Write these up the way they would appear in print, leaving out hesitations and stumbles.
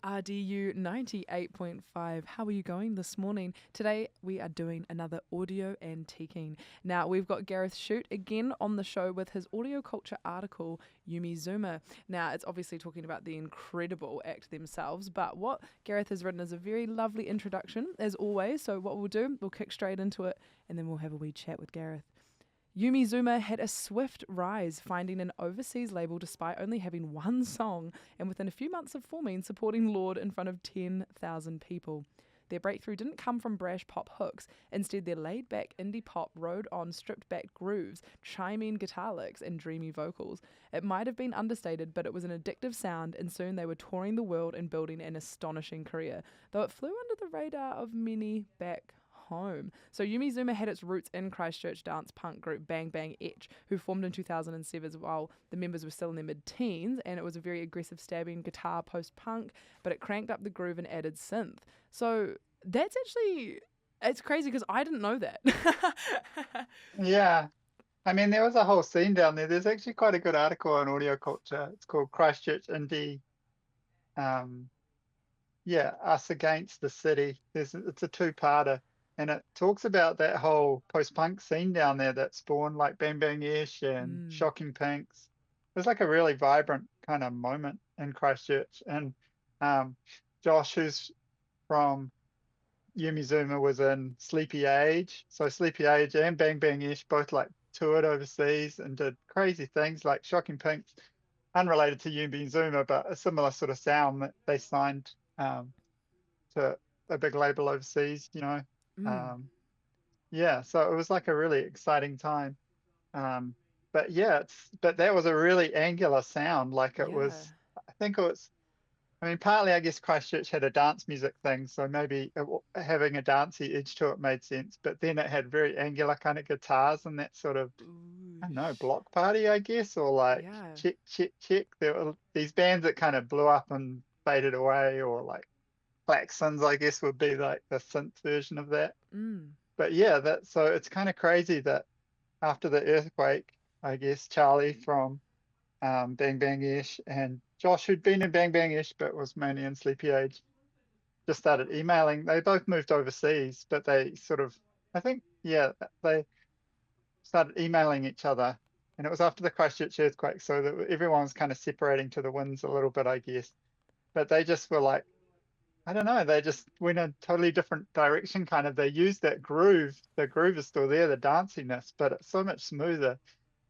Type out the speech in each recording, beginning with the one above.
RDU 98.5. How are you going this morning? Today we are doing another audio antiquing. Now we've got Gareth Shute again on the show with his AudioCulture article, Yumi Zouma. Now it's obviously talking about the incredible act themselves, but what Gareth has written is a very lovely introduction as always. So what we'll do, we'll kick straight into it and then we'll have a wee chat with Gareth. Yumi Zouma had a swift rise, finding an overseas label despite only having one song, and within a few months of forming, supporting Lorde in front of 10,000 people. Their breakthrough didn't come from brash pop hooks. Instead, their laid-back indie pop rode on stripped-back grooves, chiming guitar licks, and dreamy vocals. It might have been understated, but it was an addictive sound, and soon they were touring the world and building an astonishing career, though it flew under the radar of many back home. So Yumi Zouma had its roots in Christchurch dance punk group Bang Bang Etch, who formed in 2007 while the members were still in their mid-teens, and it was a very aggressive stabbing guitar post-punk, but it cranked up the groove and added synth. So that's actually, it's crazy because I didn't know that. Yeah. I mean, there was a whole scene down there. There's actually quite a good article on AudioCulture. It's called Christchurch Indie, Us Against the City. It's a two-parter, and it talks about that whole post-punk scene down there that spawned like Bang Bang Ish and Shocking Pinks. It was like a really vibrant kind of moment in Christchurch. And Josh, who's from Yumi Zouma, was in Sleepy Age. So Sleepy Age and Bang Bang Ish both like toured overseas and did crazy things like Shocking Pinks, unrelated to Yumi Zouma, but a similar sort of sound that they signed to a big label overseas, so it was like a really exciting time. But that was a really angular sound. Like it was, I think it was, I mean, partly I guess Christchurch had a dance music thing, so maybe having a dancey edge to it made sense. But then it had very angular kind of guitars and that sort of, I don't know, block party, I guess, or like check, check, check. There were these bands that kind of blew up and faded away, or like Klaxons, I guess, would be like the synth version of that. But so it's kind of crazy that after the earthquake, I guess Charlie from Bang Bang Ish and Josh, who'd been in Bang Bang Ish but was mainly in Sleepy Age, just started emailing. They both moved overseas, but they sort of, I think, they started emailing each other. And it was after the Christchurch earthquake, so that everyone was kind of separating to the winds a little bit, I guess. But they just were like, I don't know, they just went a totally different direction, kind of. They used that groove. The groove is still there, the danciness, but it's so much smoother.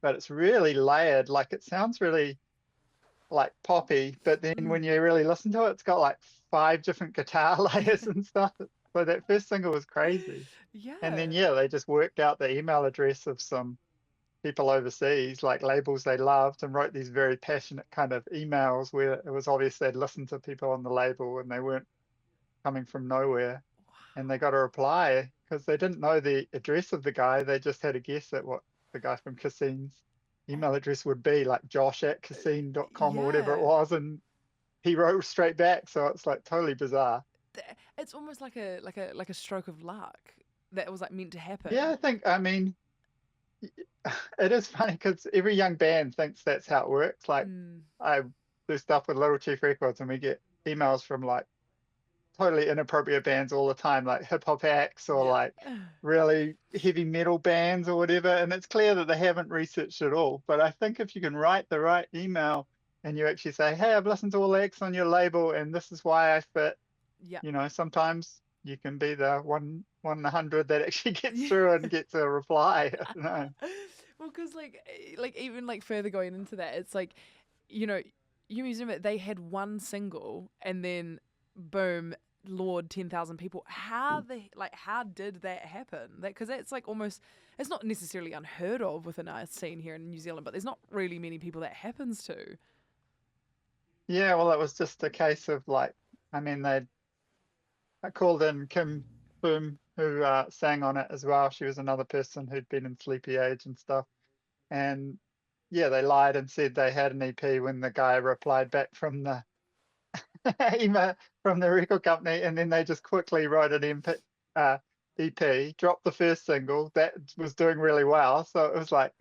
But it's really layered. Like it sounds really like poppy, but then when you really listen to it, it's got like 5 different guitar layers and stuff. So that first single was crazy. Yeah. And then they just worked out the email address of some people overseas, like labels they loved, and wrote these very passionate kind of emails where it was obvious they'd listened to people on the label and they weren't coming from nowhere. Wow. And they got a reply because they didn't know the address of the guy. They just had a guess at what the guy from Cassine's email address would be, like josh@cassine.com or whatever it was. And he wrote straight back. So it's like totally bizarre. It's almost like a stroke of luck that was like meant to happen. Yeah, I mean, it is funny because every young band thinks that's how it works. Like I do stuff with Little Chief Records and we get emails from like totally inappropriate bands all the time, like hip hop acts or like really heavy metal bands or whatever. And it's clear that they haven't researched it all. But I think if you can write the right email and you actually say, hey, I've listened to all the acts on your label and this is why I fit, sometimes you can be the one in 100 that actually gets through and gets a reply. I don't know. Well, because like even like further going into that, it's like, Yumi Zouma, they had one single and then boom, Lorde, 10,000 people. How did that happen? Because that's like almost, it's not necessarily unheard of within our scene here in New Zealand, but there's not really many people that happens to. Yeah, well, it was just a case of like, I mean, I called in Kim Boom, who sang on it as well. She was another person who'd been in Sleepy Age and stuff. And they lied and said they had an EP when the guy replied back from the email from the record company, and then they just quickly wrote an EP, dropped the first single that was doing really well. So it was like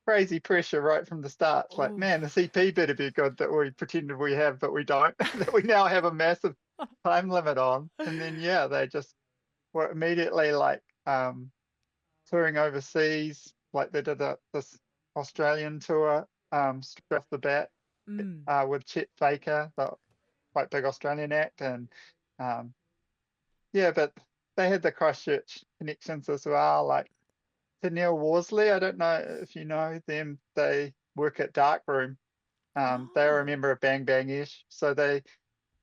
crazy pressure right from the start. It's like, man, this EP better be good that we pretended we have, but we don't. That we now have a massive time limit on. And then yeah, they just were immediately like touring overseas. Like they did this Australian tour straight off the bat Mm. with Chet Faker, the quite big Australian act, and um, yeah, but they had the Christchurch connections as well. Like to Neil Worsley, I don't know if you know them. They work at Darkroom. They are a Oh. member of Bang Bang Ish, so they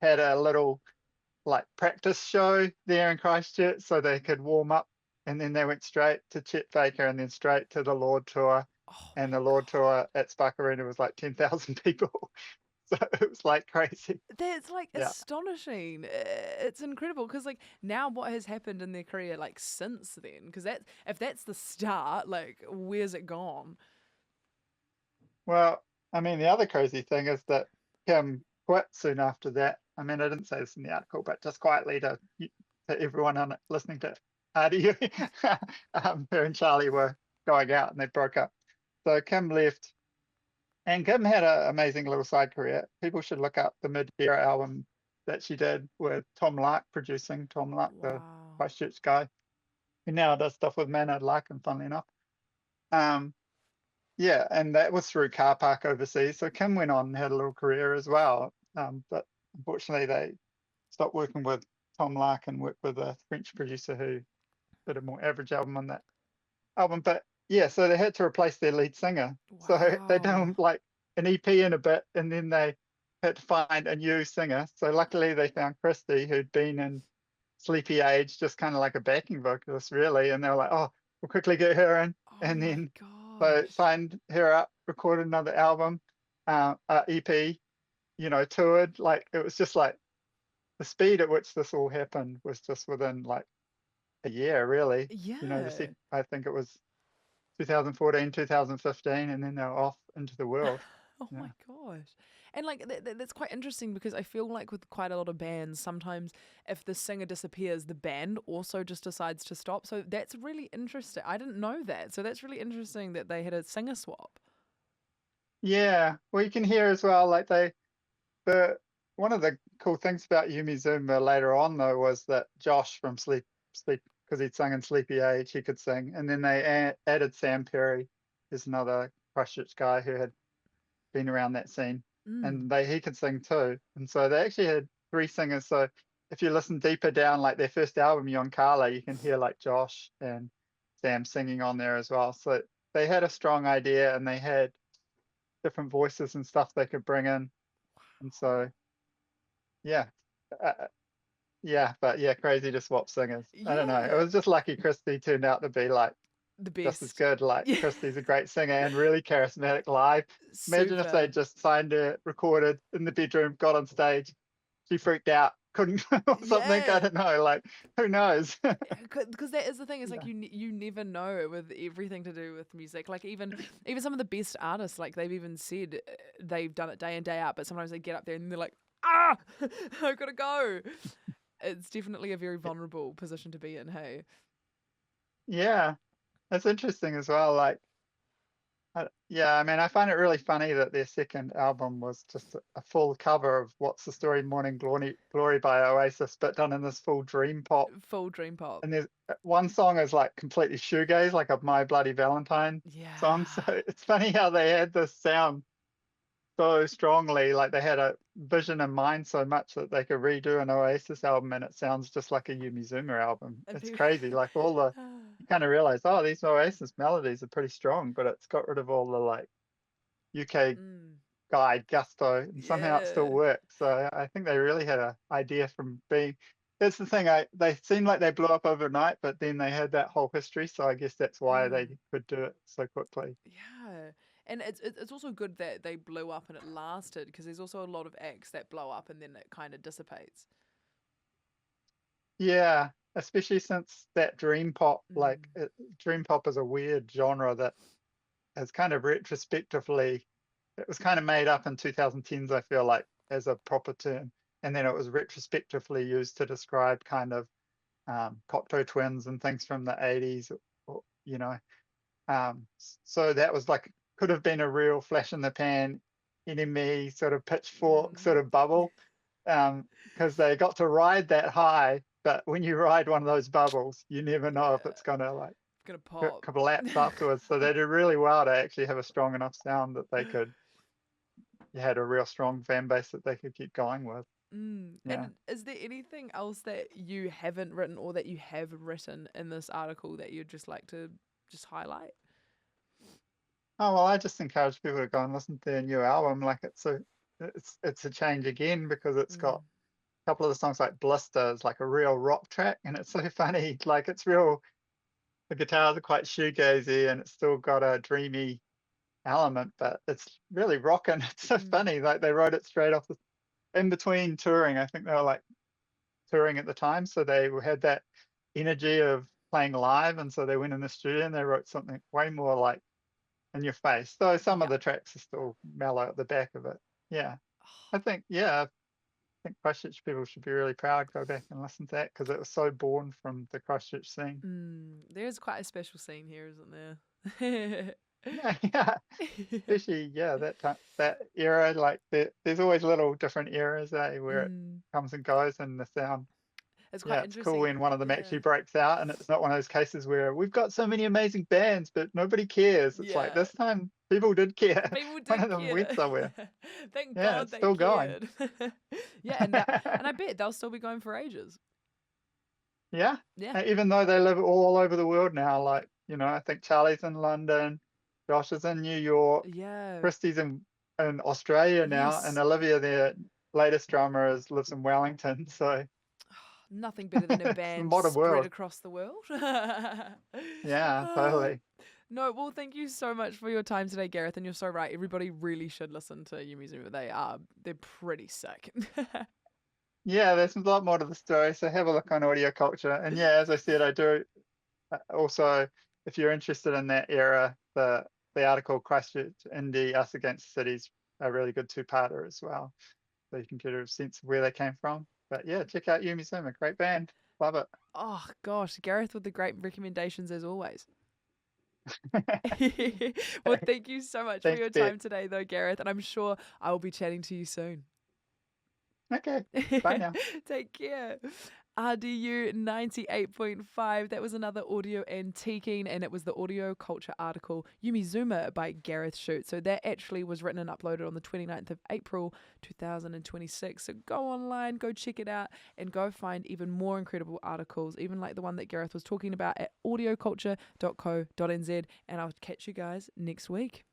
had a little like practice show there in Christchurch, so they could warm up, and then they went straight to Chet Faker, and then straight to the Lord tour. Oh my And the Lord God. tour at Spark Arena was like 10,000 people, so it was like crazy. That's like Yeah. astonishing. It's incredible because like now what has happened in their career like since then? Because that if that's the start, like where's it gone? Well, I mean, the other crazy thing is that Kim quit soon after that. I mean, I didn't say this in the article, but just quietly to everyone on it listening to audio, her and Charlie were going out and they broke up. So Kim left, and Kim had an amazing little side career. People should look up the Mid-Era album that she did with Tom Lark producing. Tom Lark, the Wow. Christchurch guy, who now does stuff with Maynard Larkin, funnily enough. Um, Yeah, and that was through Car Park Overseas. So Kim went on and had a little career as well. But unfortunately, they stopped working with Tom Lark and worked with a French producer who did a more average album on that album. But yeah, so they had to replace their lead singer. So they Wow. done like an EP in a bit, and then they had to find a new singer. So luckily, they found Christy, who'd been in Sleepy Age, just kind of like a backing vocalist, really. And they were like, oh, we'll quickly get her in. Oh And my then so gosh. signed her up, recorded another album, EP, toured. Like it was just like the speed at which this all happened was just within like a year, really. Yeah. I think it was 2014, 2015, and then they were off into the world. Oh Yeah. my gosh. And like that's quite interesting because I feel like with quite a lot of bands, sometimes if the singer disappears, the band also just decides to stop. So that's really interesting. I didn't know that. So that's really interesting that they had a singer swap. Yeah. Well, you can hear as well, like the one of the cool things about Yumi Zouma later on though was that Josh from Sleep, because he'd sung in Sleepy Age, he could sing, and then they added Sam Perry, who's another Christchurch guy who had been around that scene, Mm. and they he could sing too, and so they actually had three singers. So if you listen deeper down, like their first album, Yonkala, you can hear like Josh and Sam singing on there as well. So they had a strong idea, and they had different voices and stuff they could bring in, and so yeah. Uh, Yeah, but yeah, crazy to swap singers. I don't know. It Yeah. was just lucky Christy turned out to be like The just as best. good. Like Yeah. Christy's a great singer and really charismatic live. Imagine if they Super. just signed her, recorded in the bedroom, got on stage, she freaked out, couldn't or something. I Yeah. don't know. Like who knows? Because that is the thing. It's like Yeah. you never know with everything to do with music. Like even some of the best artists, like they've even said they've done it day in day out, but sometimes they get up there and they're like, ah, I've got to go. It's definitely a very vulnerable position to be in. Hey. Yeah. That's interesting as well. Like yeah, I mean, I find it really funny that their second album was just a full cover of What's the Story Morning Glory by Oasis, but done in this full dream pop. Full dream pop. And there's one song is like completely shoegaze, like a My Bloody Valentine song. So Yeah. it's funny how they had this sound so strongly, like they had a vision in mind so much that they could redo an Oasis album and it sounds just like a Yumi Zouma album. And It's people. crazy. Like all the you kind of realize, oh, these Oasis melodies are pretty strong, but it's got rid of all the like UK Mm, guide gusto and somehow it still yeah. works. So I think they really had an idea from being that's the thing. They seemed like they blew up overnight, but then they had that whole history. So I guess that's why they Mm. could do it so quickly. Yeah, and it's also good that they blew up and it lasted because there's also a lot of acts that blow up and then it kind of dissipates. Yeah, especially since that dream pop, Mm. dream pop is a weird genre that has kind of retrospectively, it was kind of made up in 2010s, I feel like, as a proper term. And then it was retrospectively used to describe kind of Cocteau Twins and things from the 80s, you know. So that was like, could have been a real flash in the pan, enemy sort of pitchfork sort Mm. of bubble. because they got to ride that high. But when you ride one of those bubbles, you never know if it's Yeah. gonna like Gonna pop. collapse afterwards. So they did really well to actually have a strong enough sound that they could. You had a real strong fan base that they could keep going with. Yeah. And is there anything else that you haven't written or that you have written in this article that you'd just like to just highlight? Oh well, I just encourage people to go and listen to their new album. Like it's a change again because it's got Mm, a couple of the songs like Blister is like a real rock track, and it's so funny. Like it's real. The guitars are quite shoegazy, and it's still got a dreamy element, but it's really rocking. It's so mm, funny. Like they wrote it straight off in between touring. I think they were like touring at the time, so they had that energy of playing live, and so they went in the studio and they wrote something way more like in your face. Though some of yeah. the tracks are still mellow at the back of it. Yeah, I think Christchurch people should be really proud. Go back and listen to that because it was so born from the Christchurch scene. There's quite a special scene here, isn't there? Yeah, yeah. Especially that time, that era. Like there's always little different eras, where it mm, comes and goes, and the sound. it's Yeah, quite it's cool interesting. when one of them Yeah. actually breaks out, and it's not one of those cases where we've got so many amazing bands, but nobody cares. It's like Yeah. this time people did care. People One of did them went care. somewhere. Thank Yeah, God it's they still going. cared. Yeah, and I bet they'll still be going for ages. Yeah, Yeah. even though they live all over the world now. Like I think Charlie's in London, Josh is in New York, Yeah. Christy's in Australia now, and Yes. Olivia, their latest drummer, lives in Wellington. So Nothing better than a it's the band modern spread world. across the world. Yeah, Ah, totally. no, well, thank you so much for your time today, Gareth. And you're so right. Everybody really should listen to Yumi Zouma. They're pretty sick. Yeah, there's a lot more to the story. So have a look on AudioCulture. And yeah, as I said, I do also, if you're interested in that era, the article Christchurch Indie Us Against Cities, a really good two-parter as well. So you can get a sense of where they came from. But yeah, check out Yumi Zouma, great band. Love it. Oh gosh, Gareth with the great recommendations as always. Well, thank you so much for Thanks, your Beck. time today, though, Gareth. And I'm sure I will be chatting to you soon. Okay, bye now. Take care. RDU 98.5. That was another audio antiquing, and it was the Audio Culture article Yumi Zouma by Gareth Shute. So that actually was written and uploaded on the 29th of April 2026. So go online, go check it out, and go find even more incredible articles, even like the one that Gareth was talking about at audioculture.co.nz. And I'll catch you guys next week.